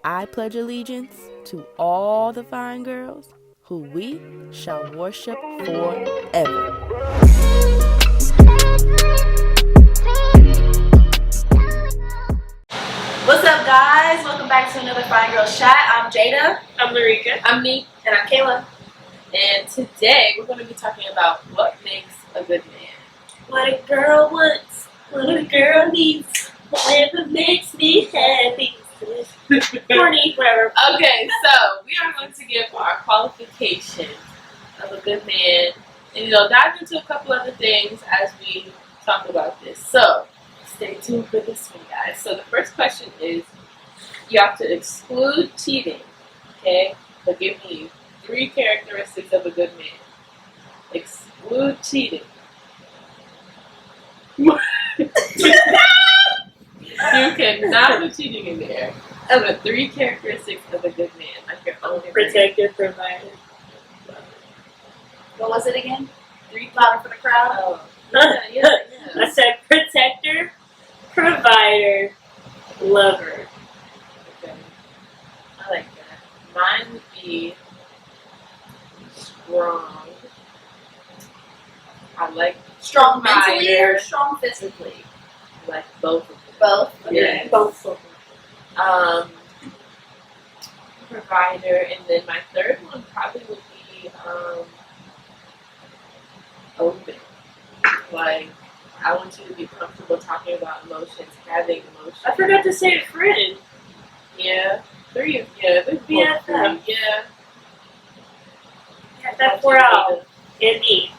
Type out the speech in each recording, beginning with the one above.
I pledge allegiance to all the fine girls who we shall worship forever. What's up, guys? Welcome back to another FYNE Girlz Chat. I'm Jada. I'm Lericka. I'm Dominique. And I'm Kaylah. And today we're going to be talking about what makes a good man. What a girl wants, what a girl needs, whatever makes me happy. Corny, whatever. Okay, so we are going to give our qualifications of a good man and dive into a couple other things as we talk about this. So stay tuned for this one, guys. So the first question is, you have to exclude cheating, okay? But give me 3 characteristics of a good man. Exclude cheating. You cannot put cheating in there. But 3 characteristics of a good man, like your own. Protector, provider. What was it again? 3 louder for the crowd? Oh, yeah. I said protector, provider, lover. Okay. I like that. Mine would be strong. I like Strong mentally provider. or strong physically? I like both of them. Both? Yeah. Both of them. Provider, and then my third one probably would be open. Like, I want you to be comfortable talking about emotions, having emotions. I forgot to say friend. Yeah, 3 of there's Yeah, 3. Yeah. Got that 4 out. And me.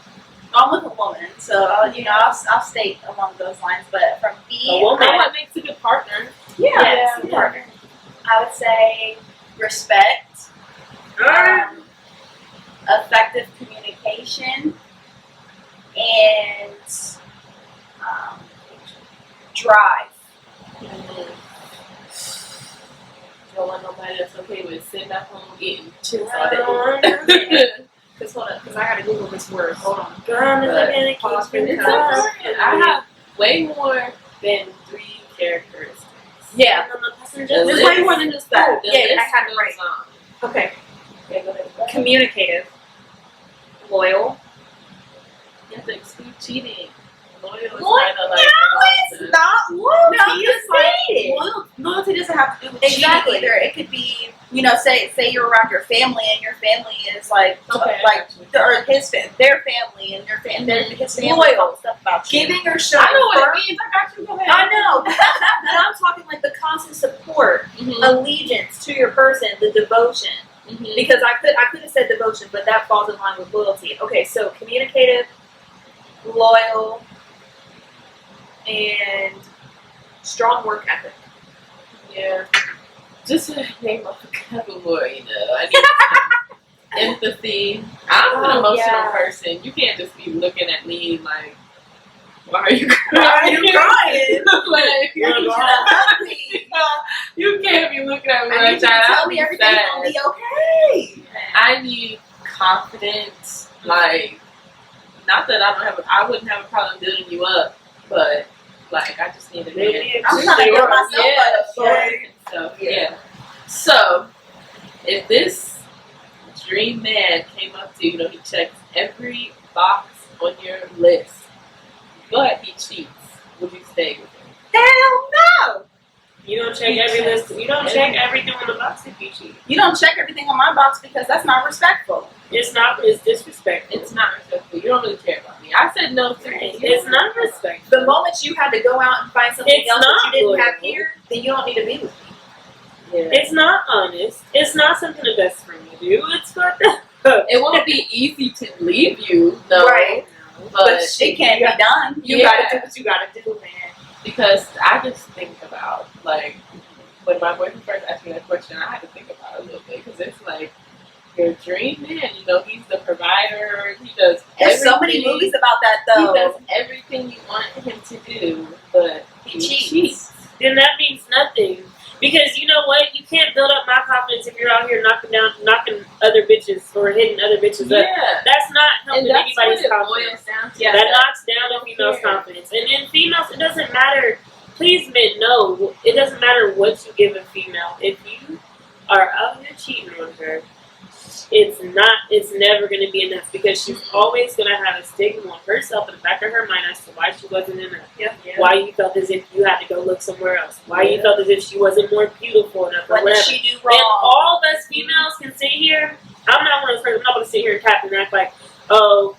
I'm with a woman, so I'll state along those lines. But from me, A woman. What makes a good partner? yes, partner. I would say respect, effective communication, and drive. Don't want nobody that's okay with sitting at home eating chips all day. Because I gotta Google this word. Hold on. It's important. I have way more than 3 characteristics. Yeah. There's way more than just that. The Yeah, list I had it goes right. on. Okay. Okay, go ahead. Communicative. Loyal. You have to exclude cheating. Loyal is Loyal? kind of like It's not loyalty. No, It's like loyalty doesn't have to do with Exactly. cheating either. It could be, say you're around your family and your family is like Okay, like I or their family and your family his family Loyal. stuff about you. Giving or showing. know what firm- it means. I got you. Go ahead. I know, but I'm talking like the constant support, Mhm. allegiance to your person, the devotion. Mhm. Because I could have said devotion, but that falls in line with loyalty. Okay, so communicative, loyal, and strong work ethic. Yeah. Just to name a couple more, I need some empathy. I'm an emotional yeah. person. You can't just be looking at me like, why are you crying? Why are you crying? Like, You're You wrong. should have hugged me. you can't be looking at me I like need you to that. tell I'll me be everything's sad. gonna be okay. I need confidence. Like, not that I wouldn't have a problem building you up, but like, I just need a man. I'm trying to build myself up. So, yeah. So, if this dream man came up to you, he checks every box on your list, but he cheats, would you stay with him? Hell no! You don't check every list. You don't check everything on the box if you cheat. You don't check everything on my box because that's not respectful. It's not. It's disrespectful. It's not respectful. You don't really care about me. I said no to you. It's not respectful. The moment you had to go out and find something It's else that you not didn't have loyal. here, then you don't need to be with me. Yeah. It's not honest. It's not something a best friend would do. It's fucked up. It won't be easy to leave you, though. Right. But it can't be done. You Yeah. gotta do what you gotta do, man. because I just think about, like, when my boyfriend first asked me that question, I had to think about it a little bit, because it's like, your dream man, he's the provider, he does There's so many everything. movies about that, though. He does everything you want him to do, but he cheats. Then that means nothing. Because you know what? You can't build up my confidence if you're out here knocking other bitches or hitting other bitches up. Yeah. That's not And helping that's anybody's what it confidence. boils down to. Yeah, that knocks down a female's confidence. And then females, it doesn't matter. Please, men, no. It doesn't matter what you give a female. If you are out here cheating on her, it's never going to be enough because she's always going to have a stigma on herself in the back of her mind as to why she wasn't enough. Yeah. Why you felt as if you had to go look somewhere else. Why you felt as if she wasn't more beautiful enough or What whatever. did she do wrong? And all of us females can sit here. I'm not one of those persons. I'm not going to sit here and cap and act like, oh,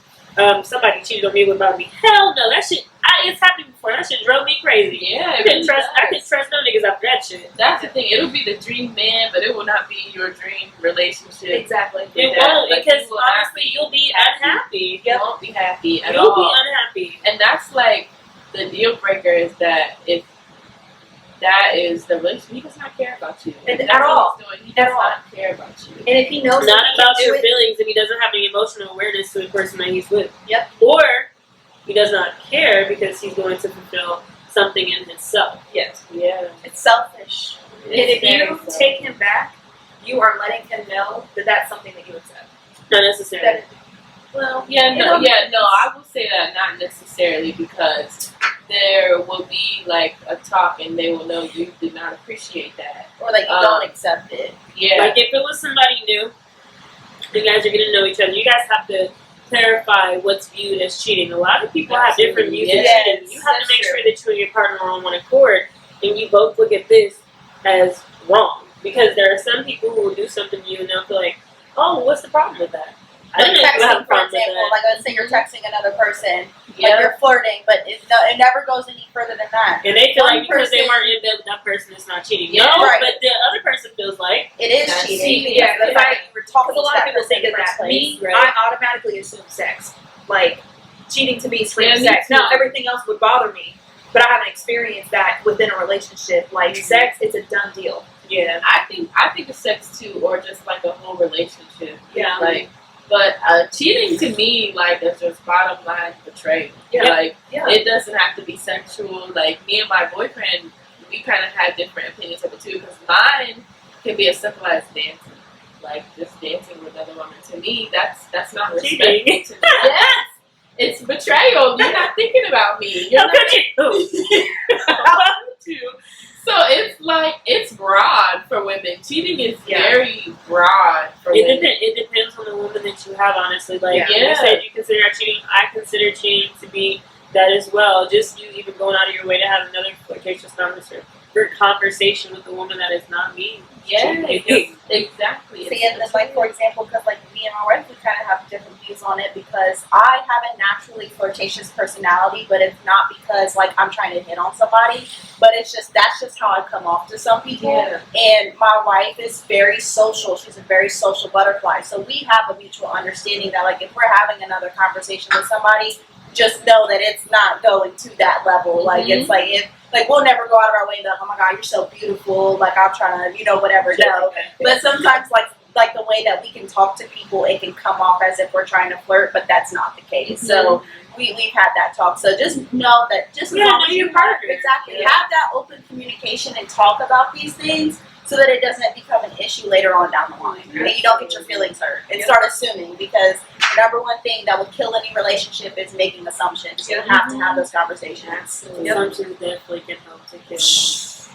somebody cheated on me without me. Hell no, that shit. It's happened before. That shit drove me crazy. Yeah, I couldn't trust no niggas after that shit. That's the thing. It'll be the dream man, but it will not be your dream relationship. Exactly. It that. won't, Like, because you will honestly, not you'll be unhappy. You won't be happy at You'll all. be unhappy. And that's like the deal breaker is that if that is the relationship, he does not care about you. And That's at what all. he's doing. He does At all. not care about you. And if he knows Not that he about can your do it, feelings, and he doesn't have any emotional awareness to the person that he's with. Yep. Or he does not care because he's going to fulfill something in himself. yes, Yeah. it's selfish. And if very you selfish. take him back, you are letting him know that that's something that you accept. Not necessarily. That well, Yeah, no, it'll- I will say that not necessarily because there will be like a talk and they will know you did not appreciate that. or that you don't accept it. Yeah. Like if it was somebody new, you guys are getting to know each other. You guys have to clarify what's viewed as cheating. A lot of people have different views of Yes, cheating. You have that's to make true. sure that you and your partner are on one accord, and you both look at this as wrong. Because there are some people who will do something to you and they'll feel like, oh, what's the problem with that? I Like didn't know you have a texting, for problem with example, that. like let's say you're texting another person, Yeah. like you're flirting, but it never goes any further than that. And they feel one like because they person- weren't in bed with that person, it's not cheating. Yeah, no, right. but the other person feels like It is That's cheating. cheating. Because Yeah, of the fact that you were talking Because a lot to of that people person think in of the first that. place. Me, right? I automatically assume sex. Like, cheating to me screams Yeah, me sex. too. Now, everything else would bother me, but I haven't experienced that within a relationship. Like, sex, it's a done deal. yeah. I think it's sex too, or just like a whole relationship. Yeah. Like, but cheating to me, like, is just bottom line betrayal. Yeah. Like, Yeah. it doesn't have to be sexual. Like, me and my boyfriend, we kind of had different opinions of it too, because mine can be as simple as dancing. Like, just dancing with another woman. To me, that's not respect. To me. Yes! It's betrayal. You're not thinking about me. You're How not could you? you. So it's like, it's broad for women. Cheating is Yeah. very broad for It, women. it depends on the woman that you have, honestly. Like, Yeah. you said you consider that cheating. I consider cheating to be that as well. Just you even going out of your way to have another flirtatious conversation with a woman that is not me. Yes, Cheating. exactly. See, and then, like, for example, because, like, me and my wife, we kind of have different views on it because I have a naturally flirtatious personality, but it's not because, like, I'm trying to hit on somebody, but it's just, that's just how I come off to some people. Yeah. And my wife is very social. She's a very social butterfly. So we have a mutual understanding that, like, if we're having another conversation with somebody, just know that it's not going to that level. Like, Mhm. it's like, if, like, we'll never go out of our way and be like, oh my God, you're so beautiful. Like, I'm trying to, you know, whatever. No. But sometimes, like the way that we can talk to people, it can come off as if we're trying to flirt, but that's not the case. So we've had that talk. So just know that just as Yeah, long know as your you partner. exactly Yeah. have that open communication and talk about these things, so that it doesn't become an issue later on down the line, and you don't get your feelings hurt and start assuming. Because the number one thing that will kill any relationship is making assumptions. You have to have those conversations. Assumptions definitely can help to kill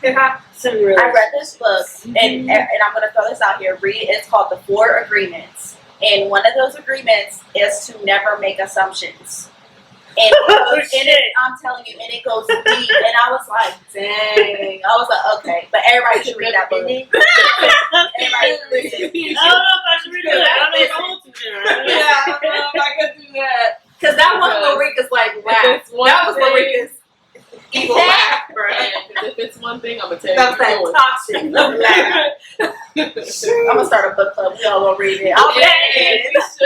Yeah. some real. I read this book, and I'm going to throw this out here. Read it. It's called The 4 Agreements. And one of those agreements is to never make assumptions. And I'm telling you, and it goes deep. And I was like, dang. I was like, okay. But everybody should read that book. Everybody should read it. I don't know if I should read that. I don't know if I want to. Yeah, I don't know if I could do that. Because that was Because Lericka's like if laugh. it's one That was thing- Lericka's evil laugh, bro. Yeah, 'cause if it's one thing, I'm gonna tell you. That was that it's toxic laugh. I'm gonna start a book club. We all gonna read it. I'll Yeah, read it. we should.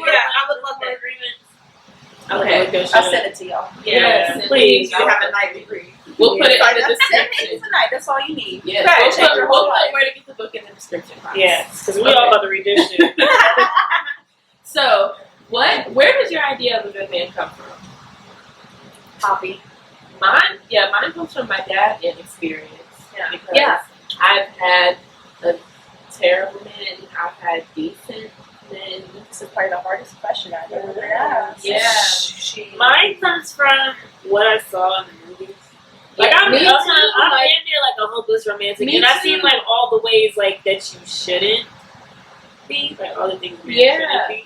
Yeah, I would love that agreement. Okay. I'll send it to y'all. Yes, please. You have a nightly read. We'll put it Sorry, in the that's 10 description. minutes tonight. That's all you need. Yes, Right, we'll change put your whole life. where to get the book in the description box. Yes, because we all about to read this shit. So, where does your idea of a good man come from? Copy. Mine comes from my dad and experience. Yeah. Because Yeah. I've had a terrible man, I've had decent men. This is probably the hardest question I've ever Yeah. asked. Mine comes from what I saw in the movies. Like I'm me too, damn like- near like a hopeless romantic, Me and I've too. seen like all the ways like that you shouldn't be, like all the things men Yeah. shouldn't be.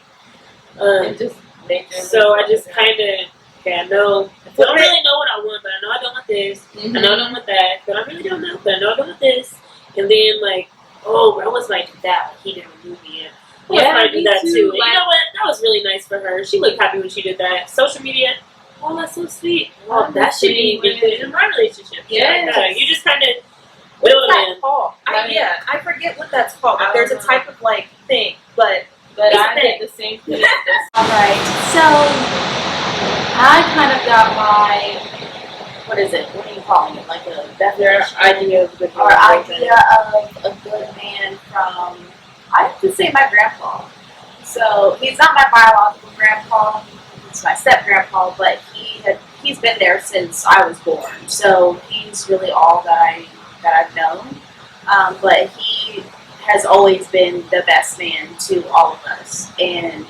And just make them So I just kind of, I know, I don't really know what I want, but I know I don't want this. Mm-hmm. I know I don't want that, but I really don't know, but I know I don't want this. And then like, oh, I was like that, like, he never knew me. And I was like, do me that too. And Like, you know what? That was really nice for her. She looked happy when she did that. Social media, oh, that's so sweet. Oh, that should be included in my relationship. Yes. Like that. You just kind of will What's that man. called? Like- I forget what that's called. Like, I there's a don't know. type of like thing, but But It's I thick. did the same thing. This Alright, so I kind of got my, what is it? What are you calling it? Like a Their definition? idea of good Or idea of a good man from, I have to say my grandpa. So he's not my biological grandpa, he's my step grandpa, but he's been there since I was born. So he's really all that I've known. But he has always been the best man to all of us, and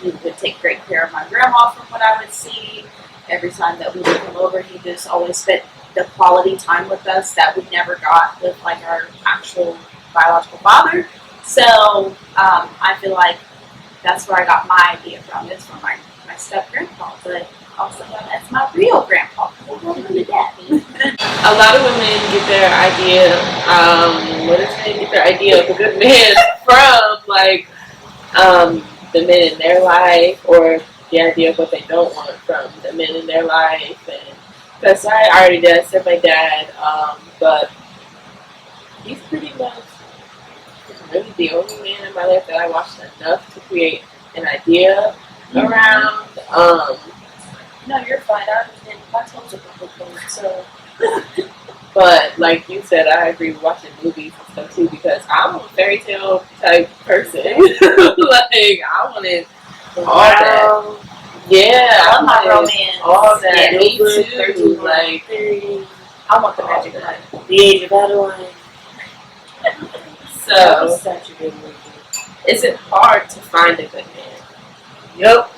he would take great care of my grandma from what I would see. Every time that we would come over, he just always spent the quality time with us that we never got with like our actual biological father. So I feel like that's where I got my idea from. It's from my step grandpa, but also known as my real grandpa. We'll go into that. a lot of women get their idea, get their idea of a good man from like the men in their life, or the idea of what they don't want from the men in their life. And because I already did, I said my dad, but he's pretty much really the only man in my life that I watched enough to create an idea around. no, you're fine. I understand. My toes are complicated, so But like you said, I agree with watching movies and stuff too, because I'm a fairy tale type person. Like I wanted all that. Yeah, I love my wanted romance. all that. Yeah, Me Good, too. 31, Like 30, I want the all magic that. line. The Age of Adeline. That So was such a good movie. is it hard to find a good man? Yep.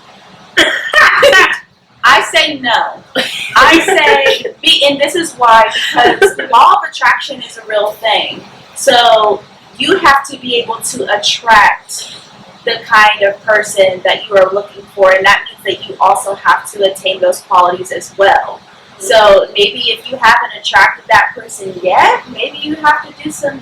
I say no. I say, and this is why, because the law of attraction is a real thing. So you have to be able to attract the kind of person that you are looking for, and that means that you also have to attain those qualities as well. So maybe if you haven't attracted that person yet, maybe you have to do some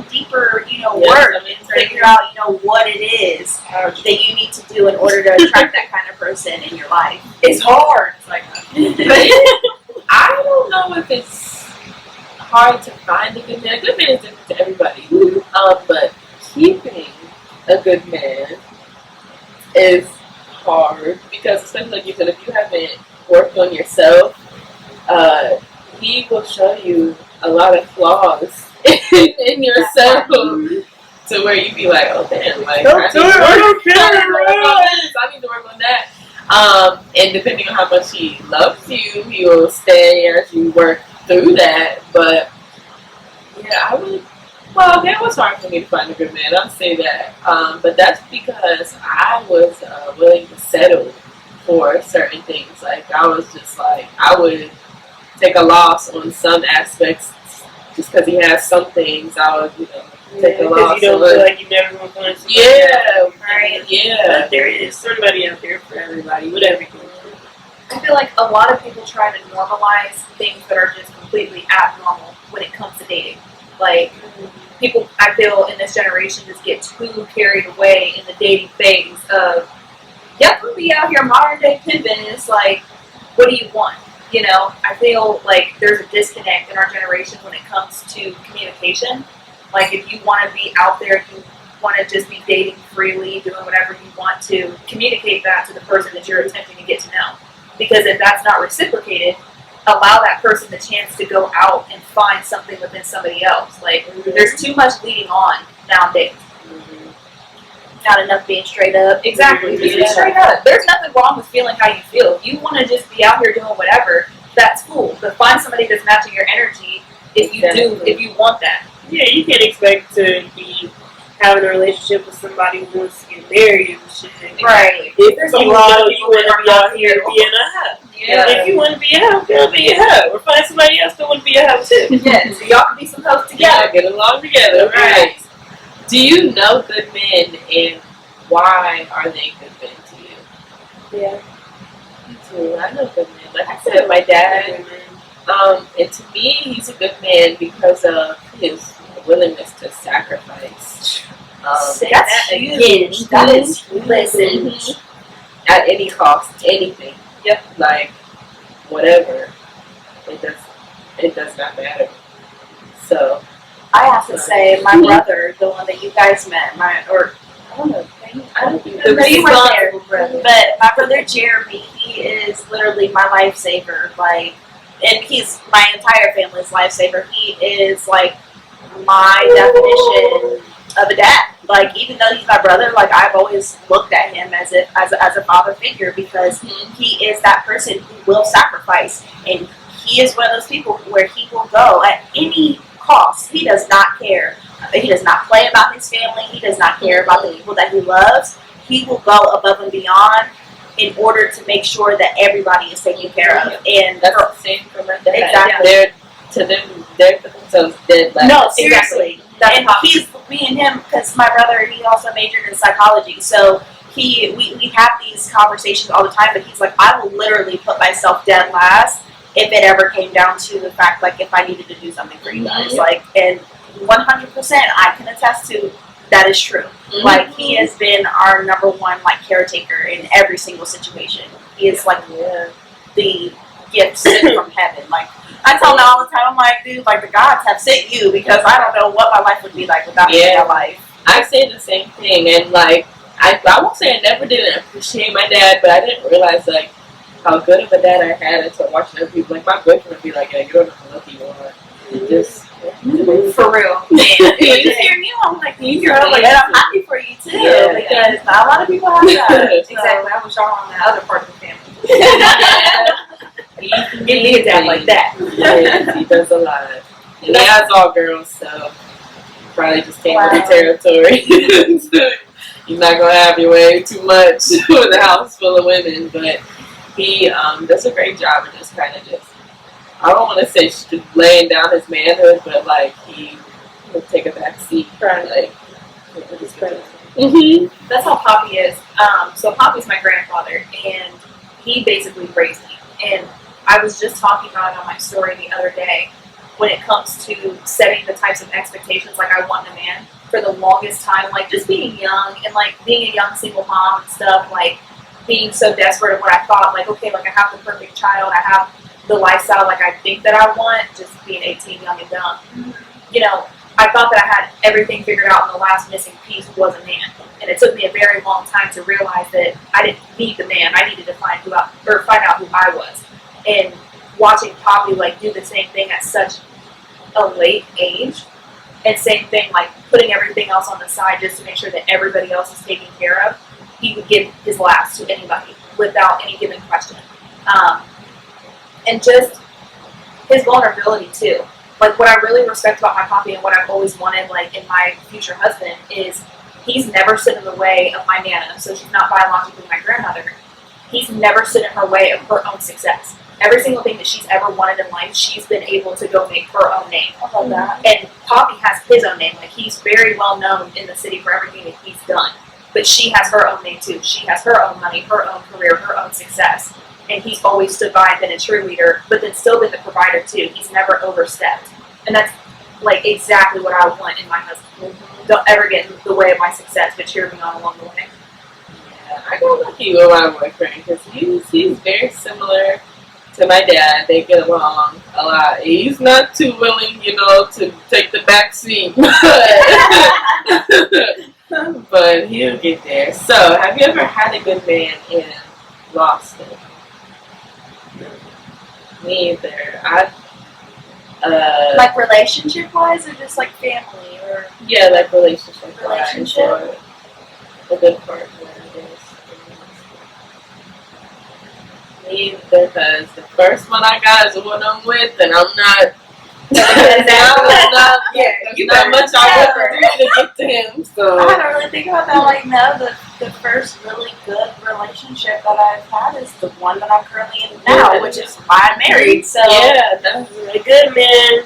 deeper, work and figure out, what it is that you need to do in order to attract that kind of person in your life. It's hard. It's like I don't know if it's hard to find a good man. A good man is different to everybody. But keeping a good man is hard, because especially like you said, if you haven't worked on yourself, he will show you a lot of flaws in yourself to where you be like, oh damn, like I need to work on that. And depending on how much he loves you, he will stay as you work through that. But yeah, that was hard for me to find a good man, I'll say that. But that's because I was willing to settle for certain things. Like I was just like, I would take a loss on some aspects just because he has some things. I would, take a loss. Because you don't feel like you never want to find somebody. Yeah, Right. yeah. But there is somebody out there for everybody with everything. I feel like a lot of people try to normalize things that are just completely abnormal when it comes to dating. Like, people, I feel, in this generation just get too carried away in the dating phase of, yep, we'll be out here modern day pimping, and it's like, what do you want? I feel like there's a disconnect in our generation when it comes to communication. Like, if you want to be out there, you want to just be dating freely, doing whatever you want to, communicate that to the person that you're attempting to get to know. Because if that's not reciprocated, allow that person the chance to go out and find something within somebody else. Like, there's too much leading on nowadays. Not enough being straight up. Exactly. Just be straight up. There's nothing wrong with feeling how you feel. If you want to just be out here doing whatever, that's cool. But find somebody that's matching your energy if you want that. Yeah, you can't expect to be having a relationship with somebody who wants to get married and shit. Right. If There's a you lot know of you people want that to be are out not here here. being a hub. Yeah. If you want to be a hoe, girl, be a hoe. Or find somebody else that want to be a hoe too. Yeah, so y'all can be some hoes Yeah, together. get along together. Right. Do you know good men, and why are they good men to you? Yeah. Me too. I know good men. Like I said, my dad. And to me, he's a good man because of his willingness to sacrifice. That's huge. That is listen. At any cost, anything. Yep. Like whatever. It does not matter. So I have to say, my brother, the one that you guys met, I don't know. I don't think The you weren't there, brother. but my brother Jeremy, he is literally my lifesaver. Like, and he's my entire family's lifesaver. He is like my definition of a dad. Like, even though he's my brother, like I've always looked at him as a father figure because he is that person who will sacrifice, and he is one of those people where he will go at any cost. He does not care. He does not play about his family. He does not care about the people that he loves. He will go above and beyond in order to make sure that everybody is taken care of. And that's the same for my dad. Exactly. They're for themselves dead last. No, seriously. That's And he's me and him because my brother, he also majored in psychology. So we have these conversations all the time. But he's like, I will literally put myself dead last if it ever came down to the fact, like, if I needed to do something for you guys. Like, and 100%, I can attest to that is true. Like, he has been our number one, like, caretaker in every single situation. He is like the gift sent from heaven. Like, I tell him all the time, I'm like, dude, like, the gods have sent you because I don't know what my life would be like without you in my life. I say the same thing, and like I won't say I never didn't appreciate my dad, but I didn't realize like how good of a dad I had until watching other people. Like my boyfriend would be like, "Yeah, you don't know how lucky you are." Just For real. He's hearing you. I'm like, and I'm happy for you too because not a lot of people have that. Exactly. I wish y'all on that other part of the family. Give me a dad like that. Yes, he does a lot. And he has all girls, so probably just came with the territory. You're not gonna have your way too much with a house full of women, but he does a great job of just kind of I don't want to say laying down his manhood, but like he will take a back seat. Like, That's how Poppy is. So Poppy's my grandfather, and he basically raised me. And I was just talking about it on my story the other day. When it comes to setting the types of expectations, like I want in a man, for the longest time, like just being young and like being a young single mom and stuff, like being so desperate of what I thought, like, okay, like I have the perfect child, I have the lifestyle like I think that I want, just being 18, young and dumb. You know, I thought that I had everything figured out, and the last missing piece was a man. And it took me a very long time to realize that I didn't need the man. I needed to find out who I was. And watching Poppy like do the same thing at such a late age, and same thing like putting everything else on the side just to make sure that everybody else is taken care of. He would give his last to anybody without any given question. And just his vulnerability too. Like what I really respect about my Poppy and what I've always wanted like in my future husband is he's never stood in the way of my Nana, so she's not biologically my grandmother. He's never stood in her way of her own success. Every single thing that she's ever wanted in life, she's been able to go make her own name. I love that. And Poppy has his own name. Like he's very well known in the city for everything that he's done. But she has her own name too. She has her own money, her own career, her own success. And he's always stood by and been a cheerleader, but then still been the provider too. He's never overstepped. And that's like exactly what I want in my husband. Don't ever get in the way of my success, but cheer me on along the way. Yeah, I got lucky with my boyfriend because he's very similar to my dad. They get along a lot. He's not too willing, to take the back seat. But he'll get there. So, have you ever had a good man and lost him? Me either. Like relationship wise or just like family or yeah, like relationship. Relationship? A good partner, I guess. Me either, because the first one I got is the one I'm with, and I'm not. There's not much I want to do to get to him. So I don't really think about that. Like, no, the first really good relationship that I've had is the one that I'm currently in now, which is why I'm married. So yeah, that's a good man.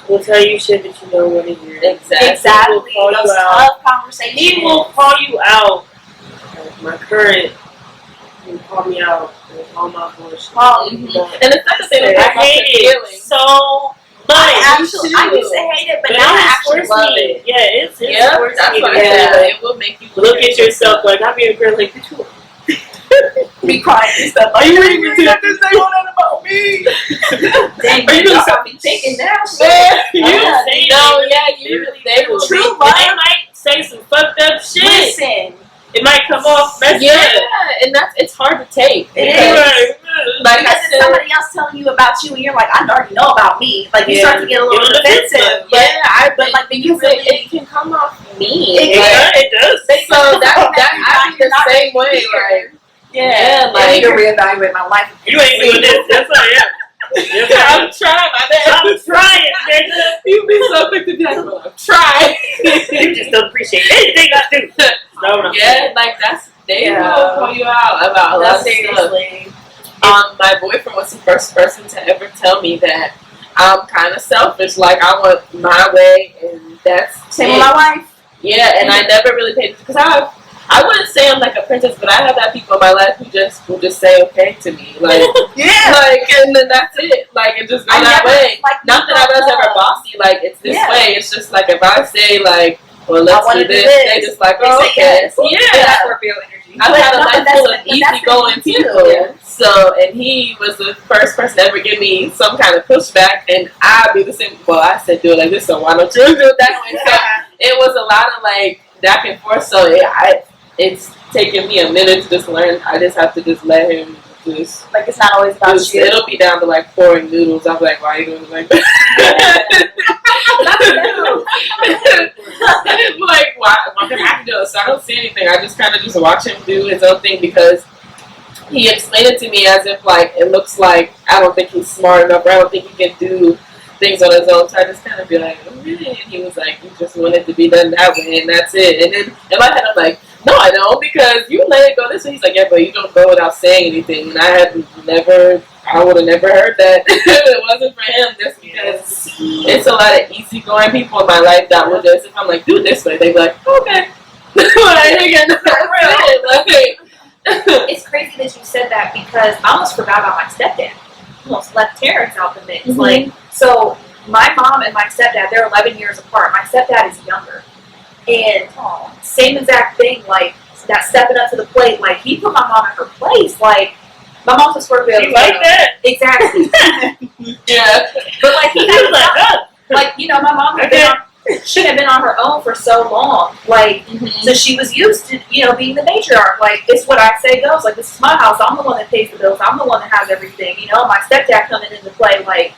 Will tell you shit that you don't want to hear. exactly those tough conversations. He will call you out. Like my current, he will call me out with all my bullshit. Mm-hmm. And it's not the thing. I hate it so much. I used to hate it, but now I actually love it. Yeah, it's Yeah, forcing that's me what to I said. It will make you look at yourself. Like I'll be a girl like, bitch, you Be crying and stuff. Like, you ain't even have to say all that about me. Dang, you know something thinking now, man. They might say some fucked up shit. Listen, it might come off messed up. and it's hard to take. It is. Like because it's somebody else telling you about you, and you're like, I already know about me. Like you start to get a little defensive. But like when you really, it can come off mean. It does. So I be the same way. Like I need to reevaluate my life. You ain't doing this. That's what I am. I'm trying my best. I'm trying, nigga. You be so quick to be like, well, I'm trying. You just don't appreciate anything I do. No. Yeah, like they will call you out about a lot of stuff. My boyfriend was the first person to ever tell me that I'm kind of selfish. Like I want my way, and that's same with my wife. Yeah, and I never really paid attention because I wouldn't say I'm like a princess, but I have had people in my life who will just say okay to me, like and then that's it. Like it just goes that way. Like, not that I was ever bossy. Like it's this way. It's just like if I say like, well, let's do this, they just like, oh, okay. That's Scorpio energy. I've had a life full of easygoing people. So, and he was the first person to ever give me some kind of pushback, and I'd be the same. Well, I said do it like this, so why don't you do it that way? So it was a lot of like back and forth. So it's taken me a minute to just learn. I just have to just let him just like it's not always about you. It'll be down to like pouring noodles. I'm like, why are you doing it like that? Like, why am I have to do it? So I don't see anything. I just kind of just watch him do his own thing because he explained it to me as if like it looks like I don't think he's smart enough, or I don't think he can do things on his own. So I just kind of be like, oh, really? And he was like, you just want it to be done that way, and that's it. And then in my head, I'm like, no, I don't, because you let it go this way. He's like, yeah, but you don't go without saying anything. And I would have never heard that if it wasn't for him, just because it's a lot of easygoing people in my life that would just, if I'm like, do it this way, they'd be like, okay. It's crazy that you said that because I almost forgot about my stepdad. I almost left Terrence out the mix. Mm-hmm. Like, so my mom and my stepdad, they're 11 years apart. My stepdad is younger. And same exact thing, like that stepping up to the plate. Like he put my mom in her place. Like my mom's a Scorpio. You like that? Exactly. Yeah. But like he had like my mom had she had been on her own for so long. Like so she was used to being the matriarch. Like it's what I say goes. Like this is my house. I'm the one that pays the bills. I'm the one that has everything. My stepdad coming into play. Like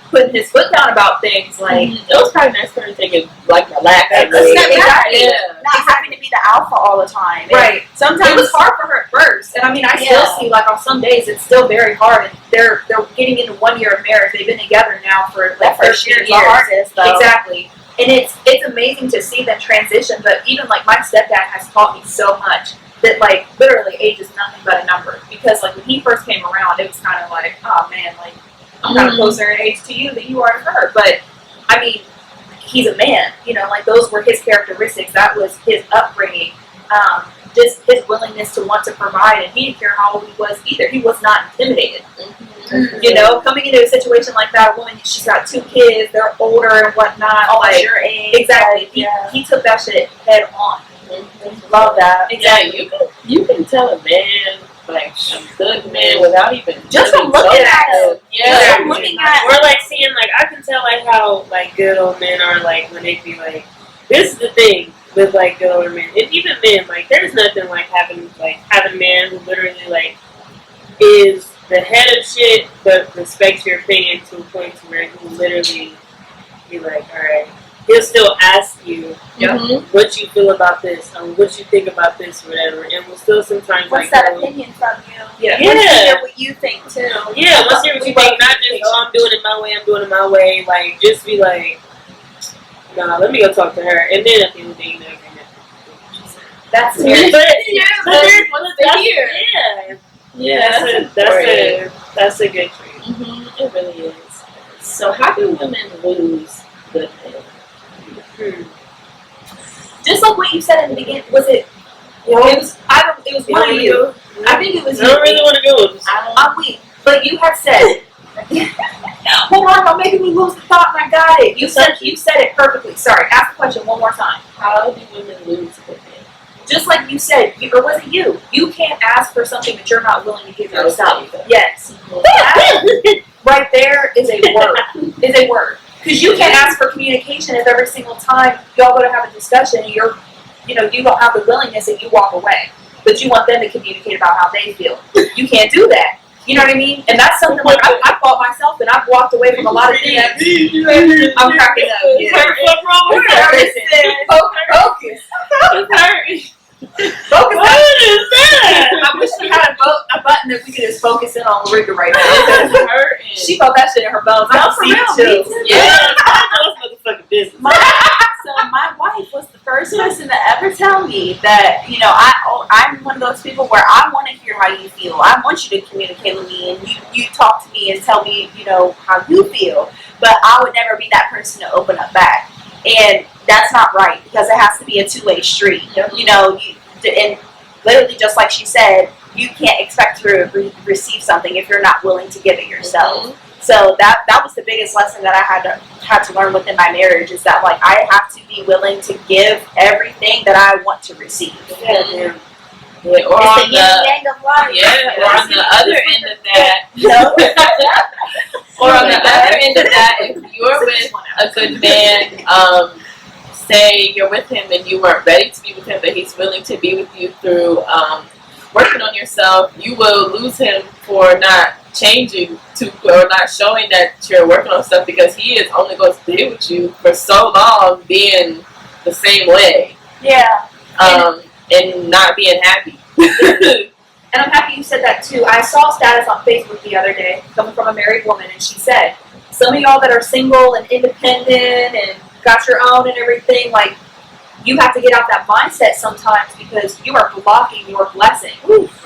putting his foot down about things. Like it was probably nice for her to take it like relax. Exactly. Not having to be the alpha all the time. Right. Sometimes it was hard for her at first, and I mean, I still see like on some days it's still very hard. And they're getting into 1 year of marriage. They've been together now for like 13 years. Exactly. And it's amazing to see them transition. But even like my stepdad has taught me so much that like literally age is nothing but a number. Because like when he first came around, it was kind of like, oh man, like. I'm kind of closer in age to you than you are to her. But, I mean, he's a man. Like those were his characteristics. That was his upbringing. Just his willingness to want to provide. And he didn't care how old he was either. He was not intimidated. Mm-hmm. Coming into a situation like that, a woman, she's got 2 kids. They're older and whatnot. Like, your age. Exactly. He took that shit head on. Mm-hmm. Love that. Exactly. Yeah, you can tell a man, like a good man, without even just from looking at him. Yeah, we're like seeing like I can tell like how like good old men are like when they be like this is the thing with like good older men and even men like there's nothing like having a man who literally like is the head of shit but respects your opinion to a point to where he literally be like alright. He'll still ask you what you feel about this, what you think about this, whatever, and we'll still sometimes what's that opinion from you? Yeah. Let's hear what you think too. Yeah, let's hear what you think. Not just I'm doing it my way, I'm doing it my way. Like just be like, nah, let me go talk to her, and then at the end of the day, That's But terrible. that's a good trait. It really is. So how do women lose good men? Just like what you said in the beginning, was it? It was. It was one of you. I think it was I you. don't really want to go with this. I'm weak, but you had said. Hold on, don't make me lose the thought. And I got it. You said it perfectly. Sorry, ask the question one more time. How do women lose good men? Just like you said, or was it you? You can't ask for something that you're not willing to give That was yourself. me. Yes. That right there is a word. Is a word. Because you can't ask for communication if every single time y'all go to have a discussion and you don't have the willingness and you walk away. But you want them to communicate about how they feel. You can't do that. You know what I mean? And that's something like I fought myself and I've walked away from a lot of things. I'm cracking up. Yeah. What's wrong with Focus. It's hurting. Focus. What is that? I wish we had a button that we could just focus in on Lericka right now. It's hurting. She felt that shit in her bones. I for see real, it too. me too. Yeah, that's motherfucking business. So my wife was the first person to ever tell me that, I'm one of those people where I want to hear how you feel. I want you to communicate with me and you talk to me and tell me, how you feel. But I would never be that person to open up back. And that's not right because it has to be a two-way street. And literally just like she said, you can't expect to receive something if you're not willing to give it yourself. So that was the biggest lesson that I had to learn within my marriage is that like I have to be willing to give everything that I want to receive. Yeah, or It's on the yin and yang of life. or on the other end of that, No. or on the other end of that, if you're with a good man, say you're with him and you weren't ready to be with him, but he's willing to be with you through working on yourself, you will lose him for not changing or not showing that you're working on stuff because he is only going to be with you for so long being the same way. Yeah. And not being happy. And I'm happy you said that too. I saw a status on Facebook the other day coming from a married woman, and she said, some of y'all that are single and independent and got your own and everything, like, you have to get out that mindset sometimes because you are blocking your blessing.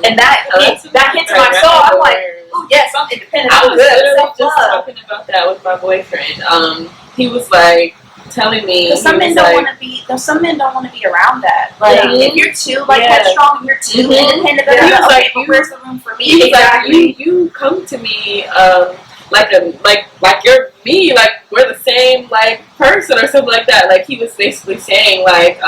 And that hit to my soul. I'm like, oh yes, I'm independent. I I'm was good. literally just Self-love. talking about that with my boyfriend. He was like telling me Because some men don't want to be. Some men don't want to be around that. Like if you're too headstrong and you're too independent, He was okay, like, but where's the room for me? He was like, you come to me like you're me, like we're the same like person or something like that. Like he was basically saying like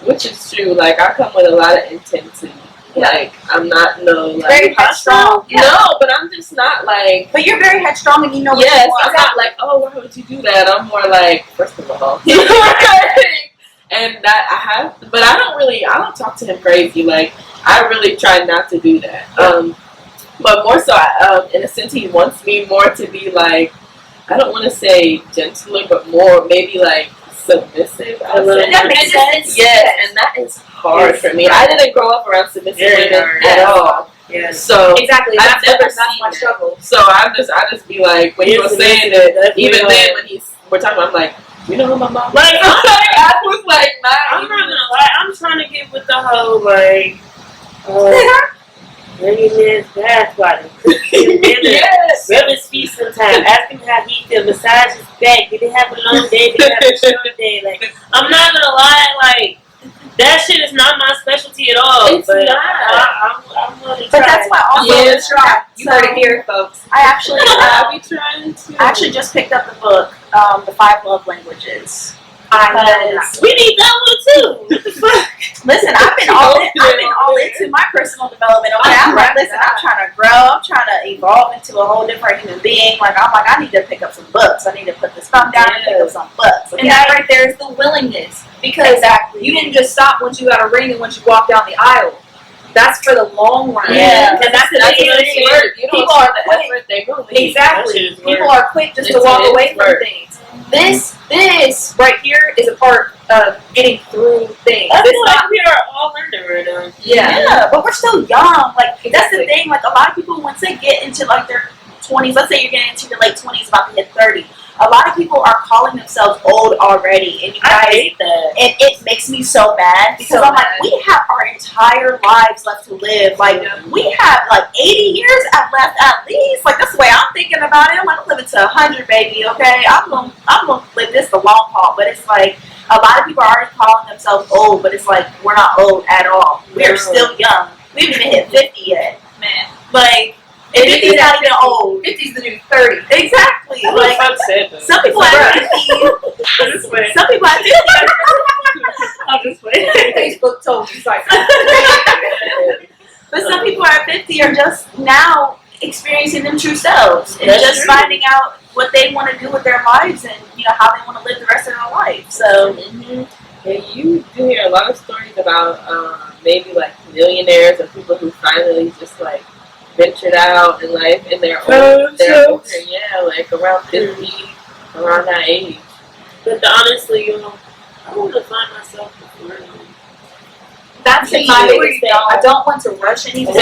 which is true. Like I come with a lot of intensity. Like I'm not very headstrong. No, but I'm just not like. But you're very headstrong and you know what you want. I'm not like, oh, why would you do that? I'm more like, first of all, and that I have, but I don't talk to him crazy. Like I really try not to do that. But more so, in a sense, he wants me more to be like, I don't want to say gentler, but more maybe like submissive. That makes sense. Yes, and that is hard for me. I didn't grow up around submissive women at all. Yes. So Exactly. I've never That's seen my that. struggle. So I just be like, when he was saying that, even then when we're talking, I'm like, you know who my mom? Like, I was like, I'm not gonna lie, I'm trying to get with the whole like, when he lives bath body. Yes. Rub his feet sometime. Ask him how he feel. Massage his back. Did he have a long day? Did he have a short day? Like, I'm not gonna lie, like, that shit is not my specialty at all. It's but not. I'm gonna try. But that's why also You heard it here, folks. I actually I be trying to. I actually just picked up the book, The 5 Love Languages. We need that one too. What the fuck? Listen, I've been all into my personal development. Okay, I'm like, listen, I'm trying to grow. I'm trying to evolve into a whole different human being. Like, I'm like, I need to pick up some books. I need to put this thumb down and pick up some books. Okay? And that right there is the willingness. Because you didn't just stop once you got a ring and once you walked down the aisle. That's for the long run. Yeah. And that's the biggest thing. People are quick. Exactly. People are quick just to walk away from things. This right here is a part of getting through things. I It's feel not, like we are all learning right now. Yeah, but we're still young. Like, that's the thing. Like, a lot of people, once they get into, like, their 20s, let's say you're getting into your late 20s, about to hit 30, a lot of people are calling themselves old already, and you guys, I hate that. and it makes me so mad because I'm like, we have our entire lives left to live. Like, we have like 80 years left at least. Like, that's the way I'm thinking about it. I'm like, I'm living to 100, baby. Okay, I'm gonna live this the long haul. But it's like a lot of people are already calling themselves old, but it's like we're not old at all. We're still young. We haven't even hit 50 yet, Man. Like. 50's not even old. 50's the new 30. Exactly. Like, some people at 50. Some people at 50. I'll just wait. Facebook told you like But some people at 50 are just now experiencing them true selves and That's just true. finding out what they want to do with their lives and how they want to live the rest of their life. So And you do hear a lot of stories about maybe like millionaires or people who finally just like ventured out in life and they're older, like around 50, around that age. But honestly, I want to find myself before. that's Me my too. biggest thing. I don't want to rush anything.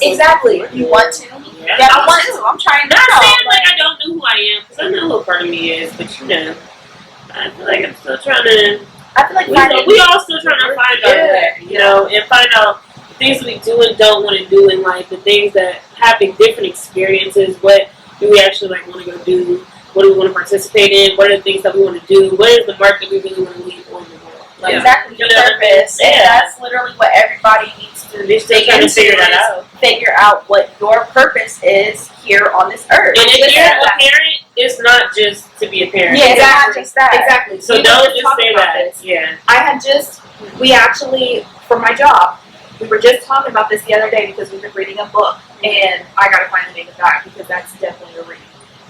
Exactly. You want to? Yeah. Yeah, I want to. I'm trying Not now. saying like I don't know who I am, because I know who part of me is, but I feel like I'm still trying to. I feel like We all still trying to find our way, and find out the things we do and don't want to do in life, the things that having different experiences. What do we actually like want to go do? What do we want to participate in? What are the things that we want to do? What is the mark that we really want to leave on the world? Like, exactly your purpose, and that's literally what everybody needs to They're still trying to figure that out. Figure out what your purpose is here on this earth. And if you're a parent, it's not just to be a parent. Yeah, it's not just that. Exactly. So We don't were just talking say about that. this. Yeah. We actually, for my job, we were just talking about this the other day because we've been reading a book, and I gotta find the name of that because that's definitely a read.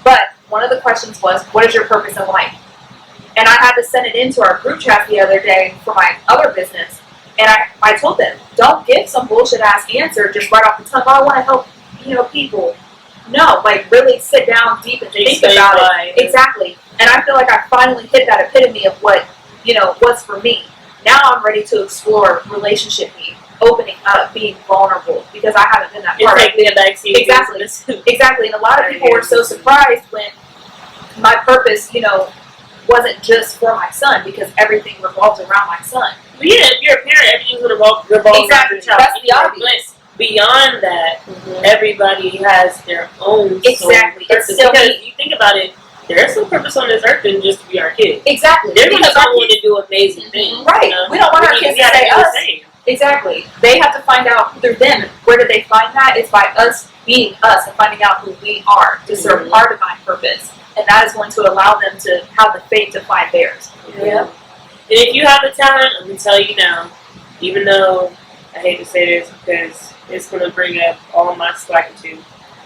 But one of the questions was, what is your purpose in life? And I had to send it into our group chat the other day for my other business, and I told them, don't give some bullshit ass answer just right off the tongue. Oh, I want to help, people. No, like really sit down deep and think about it. Exactly. And I feel like I finally hit that epitome of what, what's for me. Now I'm ready to explore relationship me, opening up, being vulnerable, because I haven't been that part. Exactly. And a lot of people were so surprised when my purpose, wasn't just for my son, because everything revolves around my son. But yeah, if you're a parent, everything's going to revolve around your child. That's the obvious. Beyond that, everybody has their own Exactly. purpose. Because you think about it, there's some purpose on this earth than just to be our kids. Exactly. They're going to want to do amazing things. Right. We don't want our kids to say us. Exactly. They have to find out through them. Where do they find that? It's by us being us and finding out who we are to serve our divine purpose. And that is going to allow them to have the faith to find theirs. Yeah. And if you have the talent, I'm going to tell you now, even though I hate to say this because it's going to bring up all my slackitude,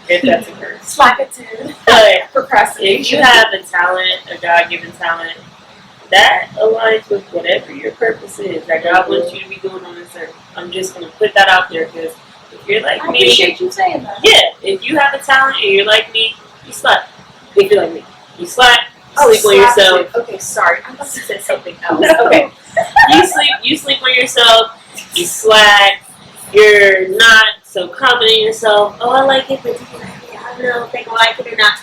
if that's a curse. Slackitude. But Procrastination. if you have a talent, a God-given talent, that aligns with whatever your purpose is that God wants you to be doing on this earth. I'm just going to put that out there because if you're like I me, appreciate you saying that. yeah, if you have a talent and you're like me, you slack. If you're like me, you slack. Sleep on yourself. Okay, sorry. I must have said something else. Okay. You sleep on yourself. You slack. You're not so confident in yourself. Oh, I like it, but I don't know if they gonna like it or not,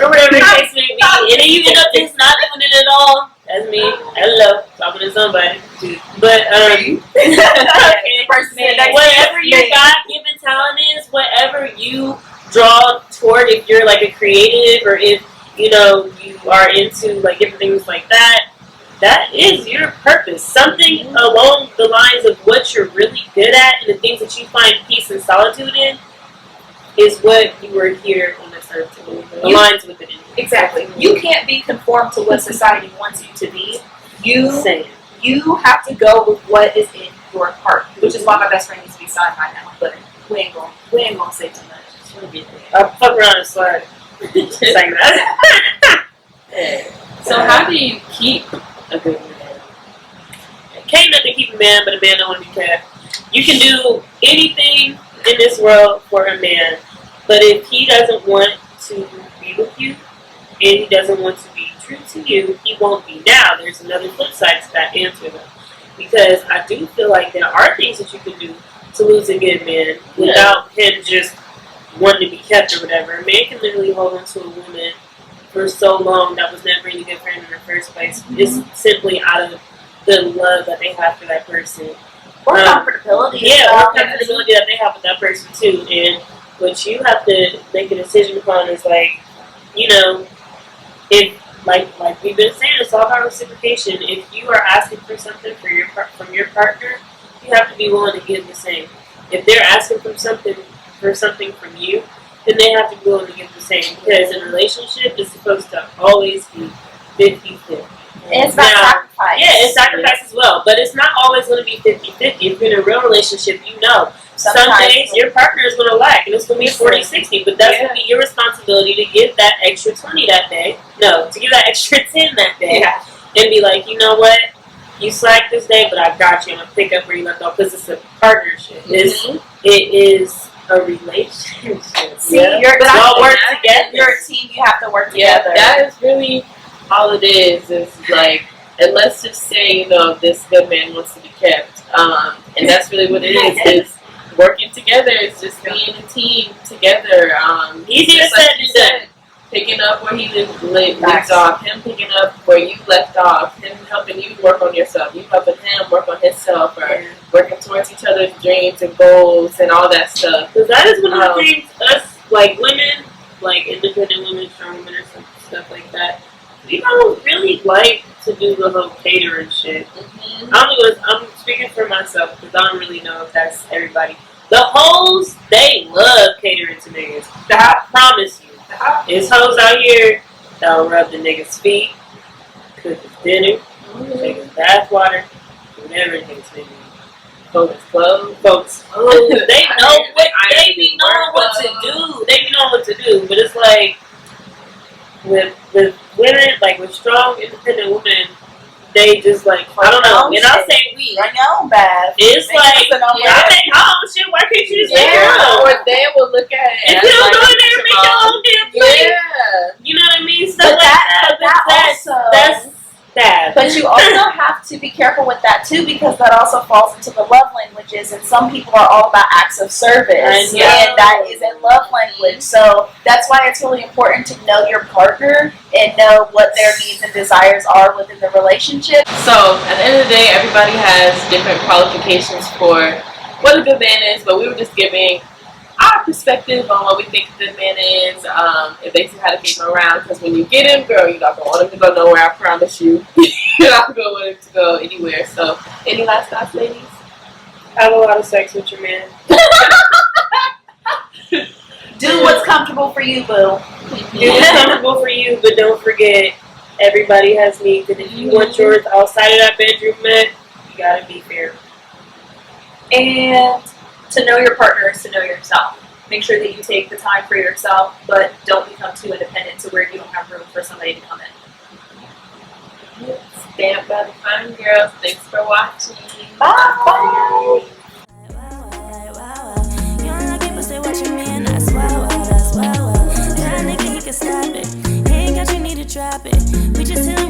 or whatever the case may be. And then you end up just not doing it at all. That's me. Hello, talking to somebody. But whatever your God-given talent is, whatever you draw toward, if you're like a creative or if you are into like different things like that, that is your purpose. Something along the lines of what you're really good at and the things that you find peace and solitude in is what you were here on this earth to do. Aligns with it. Exactly. You can't be conformed to what society wants you to be. You have to go with what is in your heart, which is why my best friend needs to be signed by now. But we ain't gonna say too much. I'll fuck around and slide. Just like that. So how do you keep a good man? Can't nothing keep a man, but a man don't want to be kept. You can do anything in this world for a man, but if he doesn't want to be with you and he doesn't want to be true to you, he won't be. Now, there's another flip side to that answer, though, because I do feel like there are things that you can do to lose a good man without him just wanting to be kept or whatever. A man can literally hold on to a woman for so long that was never any good friend in the first place. It's simply out of the love that they have for that person. Or comfortability. Yeah, or comfortability that they have with that person too. And what you have to make a decision upon is like, you know, if like we've been saying, it's all about reciprocation. If you are asking for something from your partner, you have to be willing to give the same. If they're asking for something from you, then they have to be willing to give the same. Because in a relationship, it's supposed to always be 50-50. It's about sacrifice. Yeah, it's sacrifice as well. But it's not always going to be 50-50. If you're in a real relationship, you know. Some days your partner is going to lack, and it's going to be 40-60. But that's going to be your responsibility to give that extra 20 that day. No, to give that extra 10 that day. Yeah. And be like, you know what? You slacked this day, but I got you. I'm going to pick up where you left off. Because it's a partnership. It is a relationship. See, y'all work together. You're a team. You have to work Yeah, together. that is really all it is like, and let's just say, you know, this good man wants to be kept. And that's really what it is working together. It's just being a team together. Easier just said like you than done. picking up where he left off, him picking up where you left off, him helping you work on yourself, you helping him work on himself, or working towards each other's dreams and goals and all that stuff. Because that is one of the things us, like women, like independent women, strong women, or stuff like that, we don't really like to do the whole catering shit. I'm speaking for myself because I don't really know if that's everybody. The hoes, they love catering to niggas. I promise you. There's hoes out here that'll rub the niggas' feet, cook his dinner, take his bath water, whatever it takes to do. Folks clothes. They know what they be knowing what to do. They be knowing what to do. But it's like with women, like with strong, independent women, they just like, I don't know. And I'll say we. Run your own bath. It's like, I make home shit. Why can't you just make your own? Or they will look at it. If you don't go in there and make your own damn plate. Yeah. You know what I mean? Stuff But that's sad. But you also have to be careful with that too, because that also falls into the love languages, and some people are all about acts of service, and that isn't love language. So that's why it's really important to know your partner and know what their needs and desires are within the relationship. So at the end of the day, everybody has different qualifications for what a good man is, but we were just giving our perspective on what we think a good man is, and basically how to keep him around. Because when you get him, girl, you're not going to want him to go nowhere, I promise you. You're not going to want him to go anywhere. So, any last thoughts, ladies? Have a lot of sex with your man. Do what's comfortable for you, boo. Do what's comfortable for you, but don't forget, everybody has needs. And if you want yours outside of that bedroom met, you got to be fair. And to know your partner is to know yourself. Make sure that you take the time for yourself, but don't become too independent to where you don't have room for somebody to come in. Stand by the fine girls. Thanks for watching. Bye. You don't like people say what you mean, that's wow. That nigga, he can stop it. He ain't got you need to drop it. We just hit him